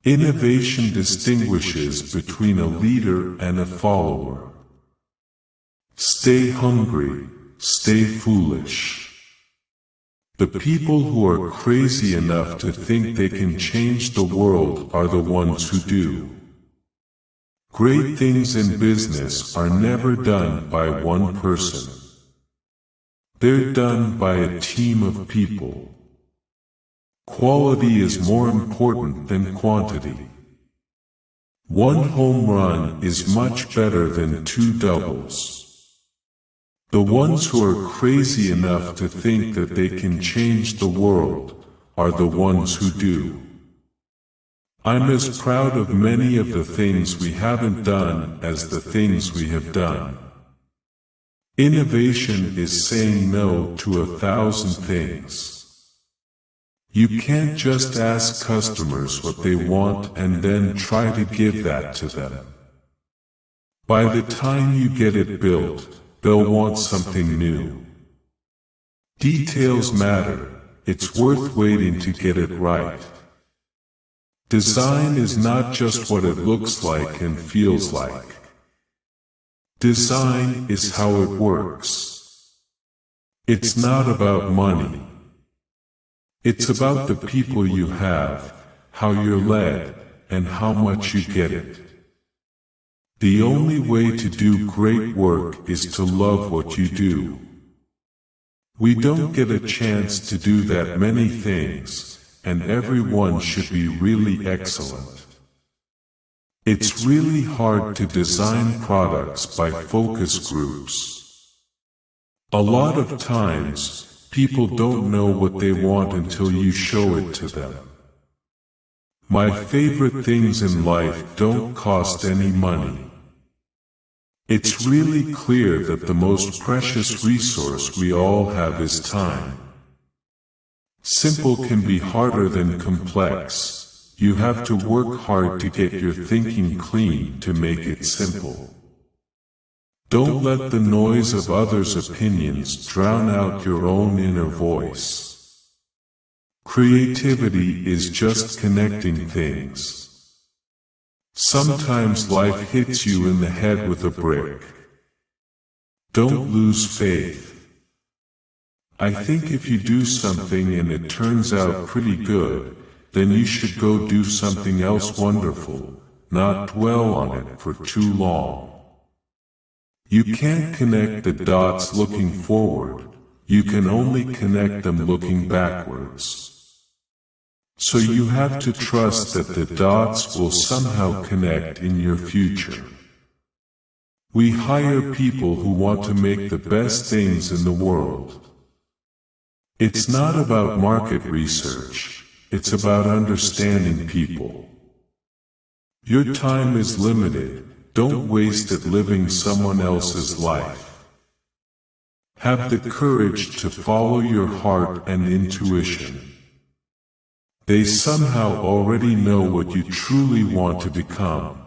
Innovation distinguishes between a leader and a follower. Stay hungry, stay foolish. The people who are crazy enough to think they can change the world are the ones who do. Great things in business are never done by one person. They're done by a team of people. Quality is more important than quantity. One home run is much better than two doubles. The ones who are crazy enough to think that they can change the world are the ones who do. I'm as proud of many of the things we haven't done as the things we have done. Innovation is saying no to 1,000 things. You can't just ask customers what they want and then try to give that to them. By the time you get it built, they'll want something new. Details matter, it's worth waiting to get it right. Design is not just what it looks like and feels like. Design is how it works. It's not about money. It's about the people you have, how you're led, and how much you get it. The only way to do great work is to love what you do. We don't get a chance to do that many things, and everyone should be really excellent. It's really hard to design products by focus groups. A lot of times, people don't know what they want until you show it to them. My favorite things in life don't cost any money. It's really clear that the most precious resource we all have is time. Simple can be harder than complex. You have to work hard to get your thinking clean to make it simple. Don't let the noise of others' opinions drown out your own inner voice. Creativity is just connecting things. Sometimes life hits you in the head with a brick. Don't lose faith. I think if you do something and it turns out pretty good, then you should go do something else wonderful, not dwell on it for too long. You can't connect the dots looking forward, you can only connect them looking backwards. So you have to trust that the dots will somehow connect in your future. We hire people who want to make the best things in the world. It's not about market research, it's about understanding people. Your time is limited. Don't waste it living someone else's life. Have the courage to follow your heart and intuition. They somehow already know what you truly want to become.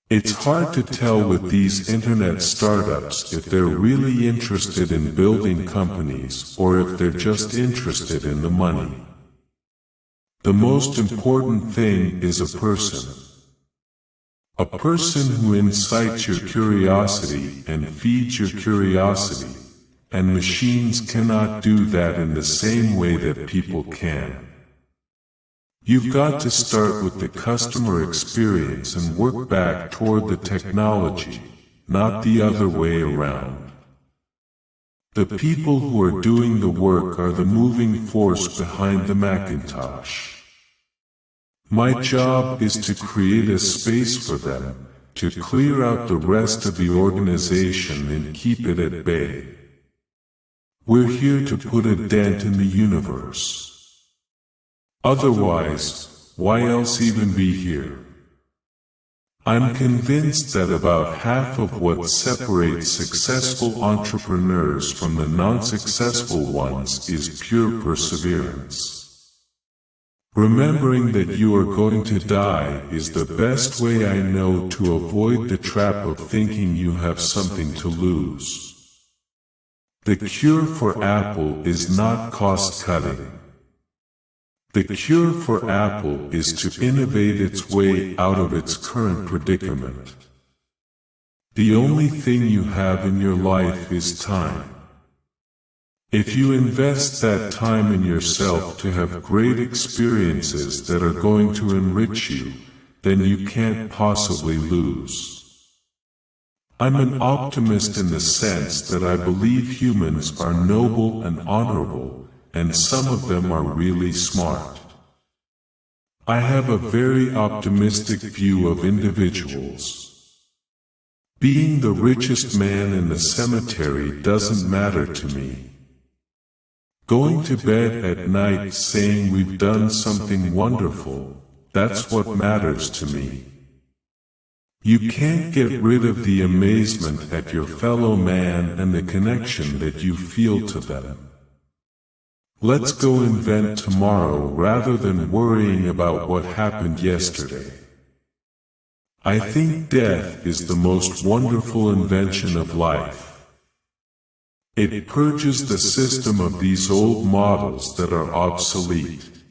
It's hard to tell with these internet startups if they're really interested in building companies or if they're just interested in the money. The most important thing is a person. A person who incites your curiosity and feeds your curiosity, and machines cannot do that in the same way that people can. You've got to start with the customer experience and work back toward the technology, not the other way around. The people who are doing the work are the moving force behind the Macintosh. My job is to create a space for them, to clear out the rest of the organization and keep it at bay. We're here to put a dent in the universe. Otherwise, why else even be here? I'm convinced that about half of what separates successful entrepreneurs from the non-successful ones is pure perseverance. Remembering that you are going to die is the best way I know to avoid the trap of thinking you have something to lose. The cure for Apple is not cost-cutting. The cure for Apple is to innovate its way out of its current predicament. The only thing you have in your life is time. If you invest that time in yourself to have great experiences that are going to enrich you, then you can't possibly lose. I'm an optimist in the sense that I believe humans are noble and honorable, and some of them are really smart. I have a very optimistic view of individuals. Being the richest man in the cemetery doesn't matter to me. Going to bed at night saying we've done something wonderful, that's what matters to me. You can't get rid of the amazement at your fellow man and the connection that you feel to them. Let's go invent tomorrow rather than worrying about what happened yesterday. I think death is the most wonderful invention of life. It purges the system of these old models that are obsolete.